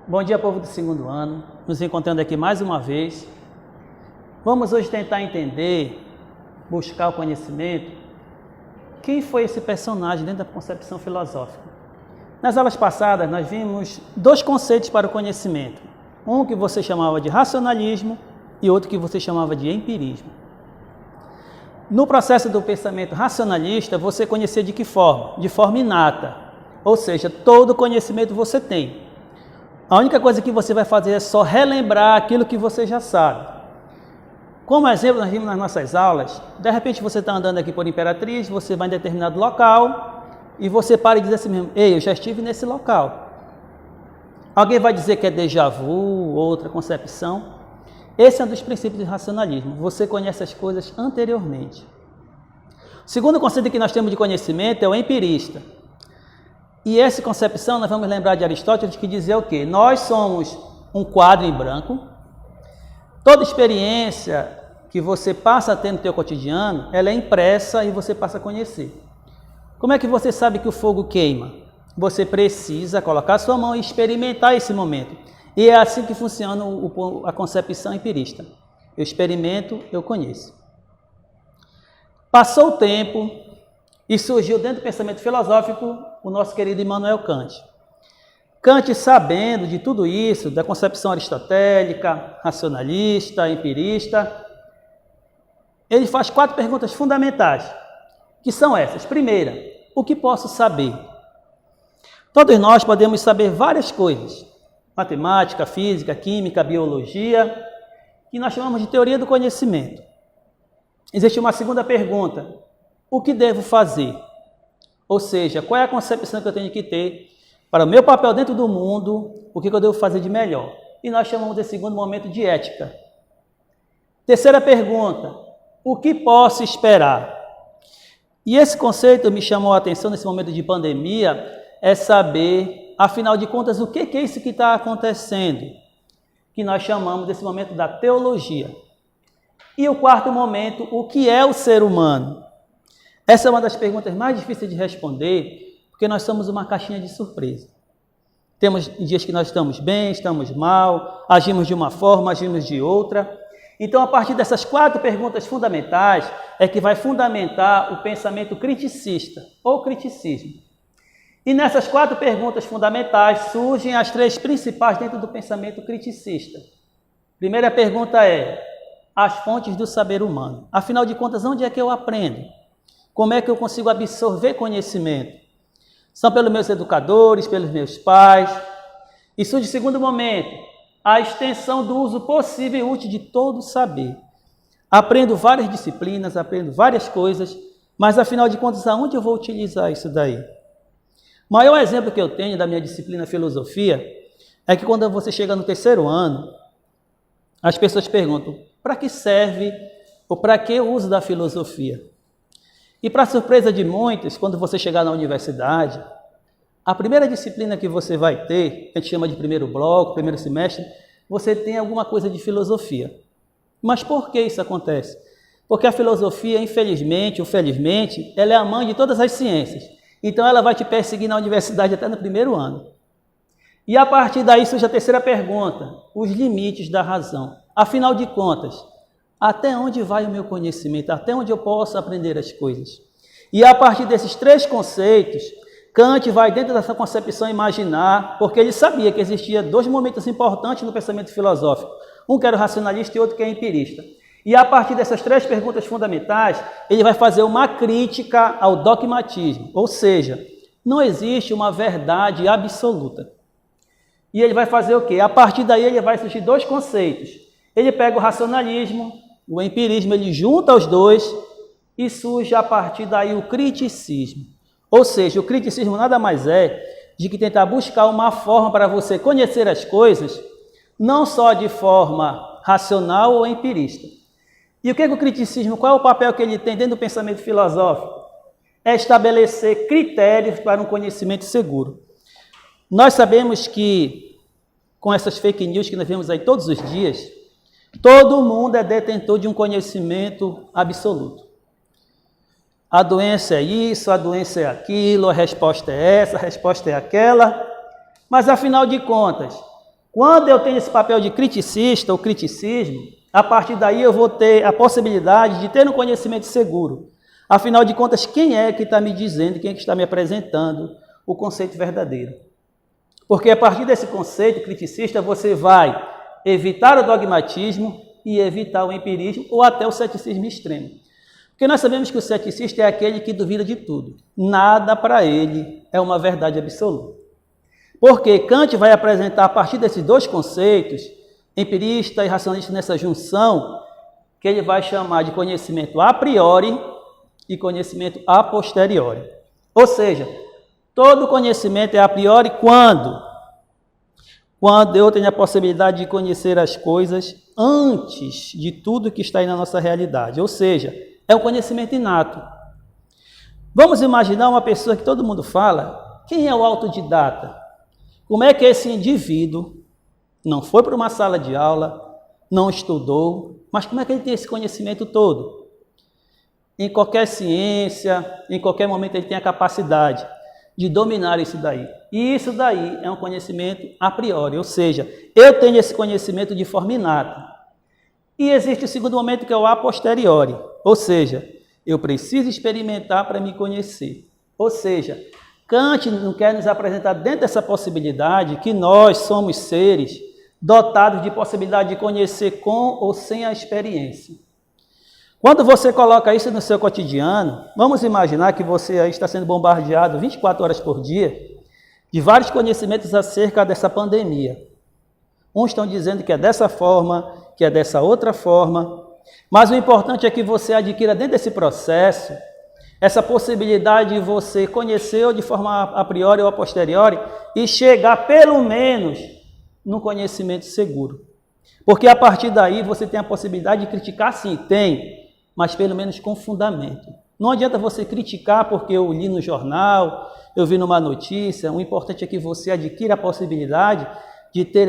Bom dia, povo do segundo ano, nos encontrando aqui mais uma vez. Vamos hoje tentar entender, buscar o conhecimento, quem foi esse personagem dentro da concepção filosófica. Nas aulas passadas, nós vimos dois conceitos para o conhecimento. Um que você chamava de racionalismo e outro que você chamava de empirismo. No processo do pensamento racionalista, você conhecia de que forma? De forma inata, ou seja, todo conhecimento você tem. A única coisa que você vai fazer é só relembrar aquilo que você já sabe. Como exemplo, nós vimos nas nossas aulas, de repente você está andando aqui por Imperatriz, você vai em determinado local e você para e diz assim mesmo, ei, eu já estive nesse local. Alguém vai dizer que é déjà vu, outra concepção. Esse é um dos princípios do racionalismo, você conhece as coisas anteriormente. O segundo conceito que nós temos de conhecimento é o empirista. E essa concepção, nós vamos lembrar de Aristóteles, que dizia o quê? Nós somos um quadro em branco. Toda experiência que você passa a ter no teu cotidiano, ela é impressa e você passa a conhecer. Como é que você sabe que o fogo queima? Você precisa colocar sua mão e experimentar esse momento. E é assim que funciona a concepção empirista. Eu experimento, eu conheço. Passou o tempo e surgiu dentro do pensamento filosófico o nosso querido Immanuel Kant. Kant, sabendo de tudo isso, da concepção aristotélica, racionalista, empirista, ele faz 4 perguntas fundamentais, que são essas. Primeira, o que posso saber? Todos nós podemos saber várias coisas, matemática, física, química, biologia, que nós chamamos de teoria do conhecimento. Existe uma segunda pergunta, o que devo fazer? Ou seja, qual é a concepção que eu tenho que ter para o meu papel dentro do mundo, o que eu devo fazer de melhor? E nós chamamos desse segundo momento de ética. Terceira pergunta, o que posso esperar? E esse conceito me chamou a atenção nesse momento de pandemia, é saber, afinal de contas, o que é isso que está acontecendo? Que nós chamamos desse momento da teologia. E o quarto momento, o que é o ser humano? Essa é uma das perguntas mais difíceis de responder, porque nós somos uma caixinha de surpresa. Temos dias que nós estamos bem, estamos mal, agimos de uma forma, agimos de outra. Então, a partir dessas 4 perguntas fundamentais, é que vai fundamentar o pensamento criticista, ou criticismo. E nessas 4 perguntas fundamentais surgem as 3 principais dentro do pensamento criticista. Primeira pergunta é, as fontes do saber humano. Afinal de contas, onde é que eu aprendo? Como é que eu consigo absorver conhecimento? São pelos meus educadores, pelos meus pais. E surge o segundo momento, a extensão do uso possível e útil de todo o saber. Aprendo várias disciplinas, aprendo várias coisas, mas afinal de contas, aonde eu vou utilizar isso daí? O maior exemplo que eu tenho da minha disciplina filosofia é que quando você chega no 3º ano, as pessoas perguntam, para que serve ou para que o uso da filosofia? E para surpresa de muitos, quando você chegar na universidade, a primeira disciplina que você vai ter, a gente chama de primeiro bloco, primeiro semestre, você tem alguma coisa de filosofia. Mas por que isso acontece? Porque a filosofia, infelizmente ou felizmente, ela é a mãe de todas as ciências. Então ela vai te perseguir na universidade até no 1º ano. E a partir daí surge a terceira pergunta, os limites da razão. Afinal de contas, até onde vai o meu conhecimento? Até onde eu posso aprender as coisas? E a partir desses 3 conceitos, Kant vai dentro dessa concepção imaginar, porque ele sabia que existia 2 momentos importantes no pensamento filosófico. Um que era o racionalista e outro que é empirista. E a partir dessas 3 perguntas fundamentais, ele vai fazer uma crítica ao dogmatismo. Ou seja, não existe uma verdade absoluta. E ele vai fazer o quê? A partir daí ele vai surgir 2 conceitos. Ele pega o racionalismo, o empirismo, ele junta os 2 e surge a partir daí o criticismo. Ou seja, o criticismo nada mais é de que tentar buscar uma forma para você conhecer as coisas, não só de forma racional ou empirista. E o que é o criticismo? Qual é o papel que ele tem dentro do pensamento filosófico? É estabelecer critérios para um conhecimento seguro. Nós sabemos que, com essas fake news que nós vemos aí todos os dias, todo mundo é detentor de um conhecimento absoluto. A doença é isso, a doença é aquilo, a resposta é essa, a resposta é aquela. Mas, afinal de contas, Quando eu tenho esse papel de criticista ou criticismo, a partir daí eu vou ter a possibilidade de ter um conhecimento seguro. Afinal de contas, quem é que está me dizendo, quem é que está me apresentando o conceito verdadeiro? Porque a partir desse conceito criticista, você vai evitar o dogmatismo e evitar o empirismo ou até o ceticismo extremo. Porque nós sabemos que o ceticista é aquele que duvida de tudo. Nada para ele é uma verdade absoluta. Porque Kant vai apresentar a partir desses dois conceitos, empirista e racionalista nessa junção, que ele vai chamar de conhecimento a priori e conhecimento a posteriori. Ou seja, todo conhecimento é a priori quando eu tenho a possibilidade de conhecer as coisas antes de tudo que está aí na nossa realidade. Ou seja, é um conhecimento inato. Vamos imaginar uma pessoa que todo mundo fala, quem é o autodidata? Como é que esse indivíduo não foi para uma sala de aula, não estudou, mas como é que ele tem esse conhecimento todo? Em qualquer ciência, em qualquer momento ele tem a capacidade de dominar isso daí. E isso daí é um conhecimento a priori, ou seja, eu tenho esse conhecimento de forma inata. E existe o segundo momento que é o a posteriori, ou seja, eu preciso experimentar para me conhecer. Ou seja, Kant não quer nos apresentar dentro dessa possibilidade que nós somos seres dotados de possibilidade de conhecer com ou sem a experiência. Quando você coloca isso no seu cotidiano, vamos imaginar que você aí está sendo bombardeado 24 horas por dia de vários conhecimentos acerca dessa pandemia. Uns estão dizendo que é dessa forma, que é dessa outra forma, mas o importante é que você adquira dentro desse processo essa possibilidade de você conhecer de forma a priori ou a posteriori e chegar pelo menos no conhecimento seguro. Porque a partir daí você tem a possibilidade de criticar, sim, tem, mas pelo menos com fundamento. Não adianta você criticar porque eu li no jornal, eu vi numa notícia, o importante é que você adquira a possibilidade de ter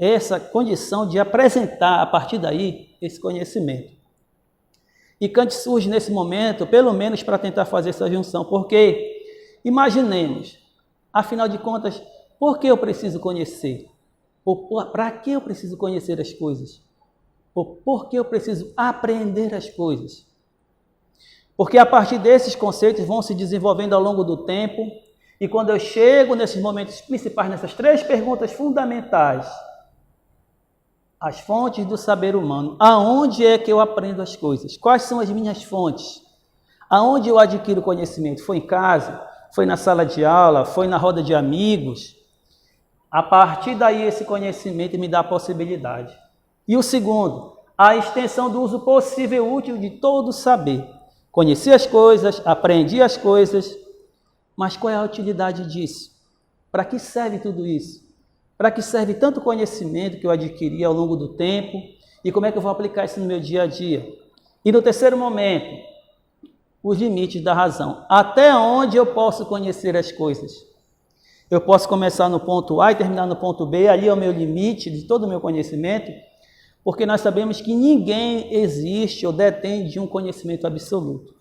essa condição de apresentar a partir daí esse conhecimento. E Kant surge nesse momento, pelo menos para tentar fazer essa junção, porque imaginemos, afinal de contas, por que eu preciso conhecer? Para que eu preciso conhecer as coisas? Por que eu preciso aprender as coisas? Porque a partir desses conceitos vão se desenvolvendo ao longo do tempo, e quando eu chego nesses momentos principais, nessas três perguntas fundamentais, as fontes do saber humano, aonde é que eu aprendo as coisas? Quais são as minhas fontes? Aonde eu adquiro conhecimento? Foi em casa? Foi na sala de aula? Foi na roda de amigos? A partir daí esse conhecimento me dá a possibilidade. E o segundo, a extensão do uso possível e útil de todo o saber. Conheci as coisas, aprendi as coisas, mas qual é a utilidade disso? Para que serve tudo isso? Para que serve tanto conhecimento que eu adquiri ao longo do tempo e como é que eu vou aplicar isso no meu dia a dia? E no terceiro momento, os limites da razão. Até onde eu posso conhecer as coisas? Eu posso começar no ponto A e terminar no ponto B, ali é o meu limite de todo o meu conhecimento, porque nós sabemos que ninguém existe ou detém de um conhecimento absoluto.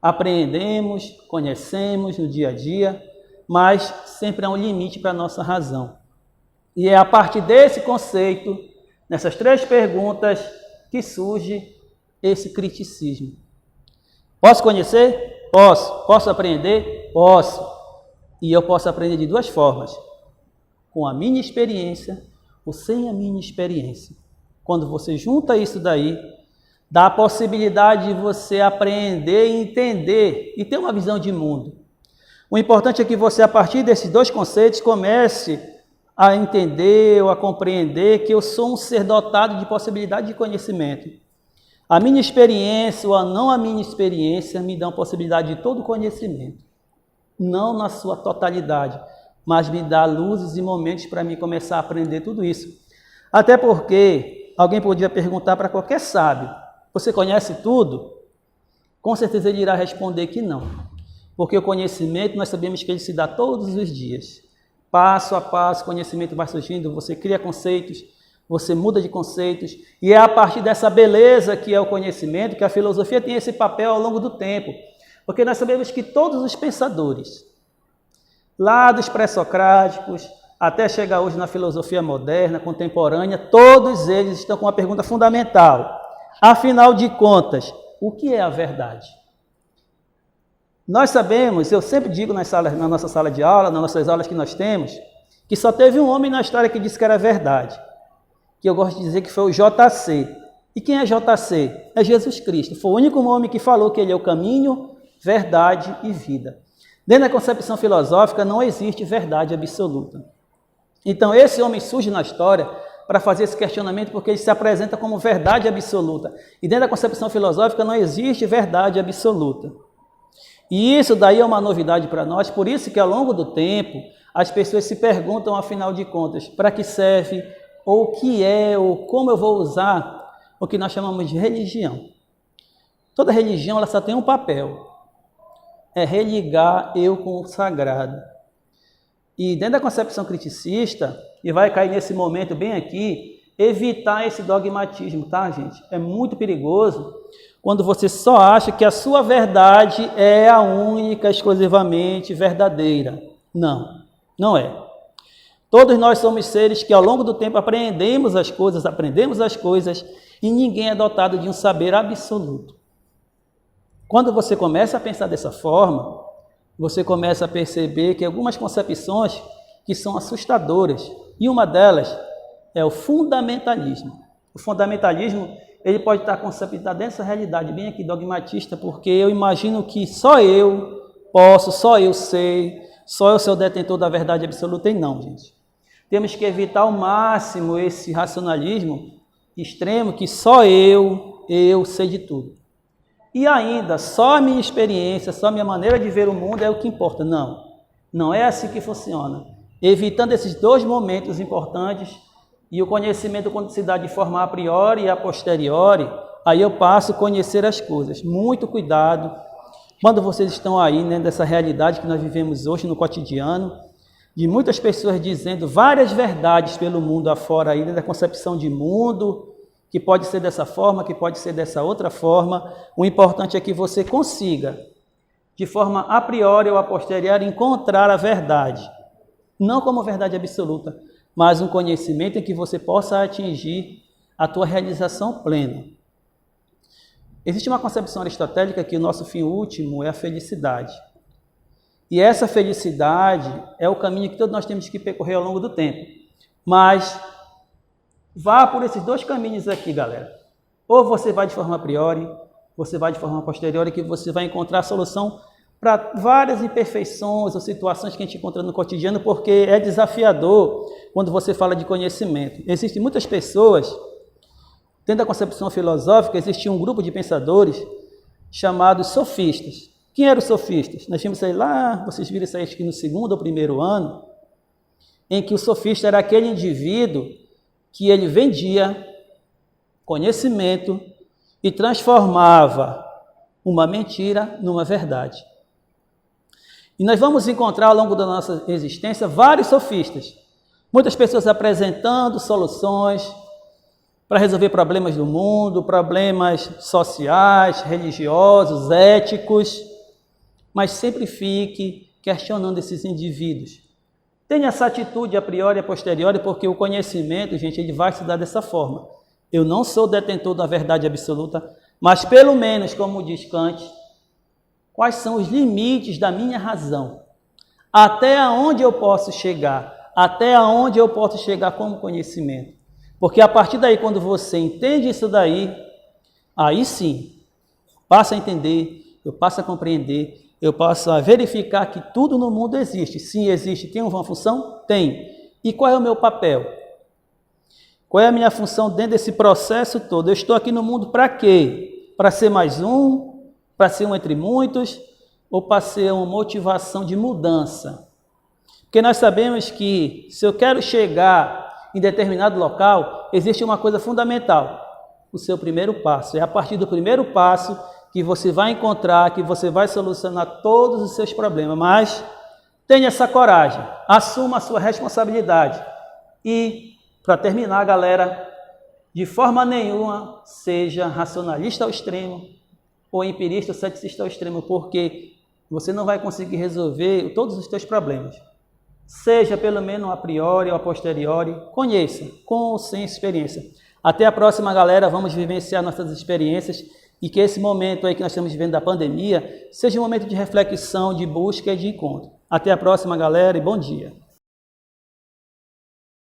Aprendemos, conhecemos no dia a dia, mas sempre há um limite para a nossa razão. E é a partir desse conceito, nessas três perguntas, que surge esse criticismo. Posso conhecer? Posso. Posso aprender? Posso. E eu posso aprender de duas formas. Com a minha experiência ou sem a minha experiência. Quando você junta isso daí, dá a possibilidade de você aprender e entender e ter uma visão de mundo. O importante é que você, a partir desses dois conceitos, comece a entender ou a compreender que eu sou um ser dotado de possibilidade de conhecimento. A minha experiência ou a não a minha experiência me dão possibilidade de todo conhecimento. Não na sua totalidade, mas me dá luzes e momentos para mim começar a aprender tudo isso. Até porque alguém podia perguntar para qualquer sábio, você conhece tudo? Com certeza ele irá responder que não. Porque o conhecimento nós sabemos que ele se dá todos os dias. Passo a passo, o conhecimento vai surgindo, você cria conceitos, você muda de conceitos, e é a partir dessa beleza que é o conhecimento que a filosofia tem esse papel ao longo do tempo. Porque nós sabemos que todos os pensadores, lá dos pré-socráticos, até chegar hoje na filosofia moderna, contemporânea, todos eles estão com uma pergunta fundamental. Afinal de contas, o que é a verdade? Nós sabemos, eu sempre digo na nossa sala de aula, nas nossas aulas que nós temos, que só teve um homem na história que disse que era verdade, que eu gosto de dizer que foi o JC. E quem é JC? É Jesus Cristo. Foi o único homem que falou que ele é o caminho, verdade e vida. Dentro da concepção filosófica não existe verdade absoluta. Então esse homem surge na história para fazer esse questionamento porque ele se apresenta como verdade absoluta. E dentro da concepção filosófica não existe verdade absoluta. E isso daí é uma novidade para nós, por isso que ao longo do tempo as pessoas se perguntam, afinal de contas, para que serve, ou o que é, ou como eu vou usar o que nós chamamos de religião. Toda religião ela só tem um papel, é religar eu com o sagrado. E dentro da concepção criticista, e vai cair nesse momento bem aqui, evitar esse dogmatismo, tá, gente? É muito perigoso quando você só acha que a sua verdade é a única, exclusivamente verdadeira. Não, não é. Todos nós somos seres que ao longo do tempo aprendemos as coisas e ninguém é dotado de um saber absoluto. Quando você começa a pensar dessa forma, você começa a perceber que algumas concepções que são assustadoras, e uma delas é o fundamentalismo. O fundamentalismo ele pode estar conceptuado dessa realidade bem aqui dogmatista, porque eu imagino que só eu posso, só eu sei, só eu sou o detentor da verdade absoluta, e não, gente. Temos que evitar ao máximo esse racionalismo extremo que só eu sei de tudo. E ainda, só a minha experiência, só a minha maneira de ver o mundo é o que importa. Não, não é assim que funciona. Evitando esses dois momentos importantes, e o conhecimento quando se dá de forma a priori e a posteriori, aí eu passo a conhecer as coisas. Muito cuidado quando vocês estão aí, né, dessa realidade que nós vivemos hoje no cotidiano, de muitas pessoas dizendo várias verdades pelo mundo afora aí, da concepção de mundo, que pode ser dessa forma, que pode ser dessa outra forma. O importante é que você consiga, de forma a priori ou a posteriori, encontrar a verdade. Não como verdade absoluta, mas um conhecimento em que você possa atingir a tua realização plena. Existe uma concepção aristotélica que o nosso fim último é a felicidade. E essa felicidade é o caminho que todos nós temos que percorrer ao longo do tempo. Mas vá por esses dois caminhos aqui, galera. Ou você vai de forma a priori, você vai de forma posteriori, que você vai encontrar a solução para várias imperfeições ou situações que a gente encontra no cotidiano, porque é desafiador quando você fala de conhecimento. Existem muitas pessoas, dentro da concepção filosófica, existia um grupo de pensadores chamados sofistas. Quem eram os sofistas? Nós tínhamos, sei lá, vocês viram isso aí acho que no segundo ou primeiro ano, em que o sofista era aquele indivíduo que ele vendia conhecimento e transformava uma mentira numa verdade. E nós vamos encontrar ao longo da nossa existência vários sofistas. Muitas pessoas apresentando soluções para resolver problemas do mundo, problemas sociais, religiosos, éticos, mas sempre fique questionando esses indivíduos. Tenha essa atitude a priori e a posteriori, porque o conhecimento, gente, ele vai se dar dessa forma. Eu não sou detentor da verdade absoluta, mas pelo menos, como diz Kant, quais são os limites da minha razão? Até onde eu posso chegar? Até onde eu posso chegar como conhecimento? Porque a partir daí, quando você entende isso daí, aí sim, passa a entender, eu passo a compreender, eu passo a verificar que tudo no mundo existe. Sim, existe. Tem uma função? Tem. E qual é o meu papel? Qual é a minha função dentro desse processo todo? Eu estou aqui no mundo para quê? Para ser mais um? Para ser um entre muitos? Ou para ser uma motivação de mudança? Porque nós sabemos que se eu quero chegar em determinado local, existe uma coisa fundamental. O seu primeiro passo. É a partir do primeiro passo que você vai encontrar, que você vai solucionar todos os seus problemas. Mas tenha essa coragem, assuma a sua responsabilidade. E, para terminar, galera, de forma nenhuma seja racionalista ao extremo ou empirista ou ceticista ao extremo, porque você não vai conseguir resolver todos os seus problemas. seja pelo menos a priori ou a posteriori, conheça, com ou sem experiência. Até a próxima, galera, vamos vivenciar nossas experiências e que esse momento aí que nós estamos vivendo da pandemia seja um momento de reflexão, de busca e de encontro. Até a próxima, galera, e bom dia.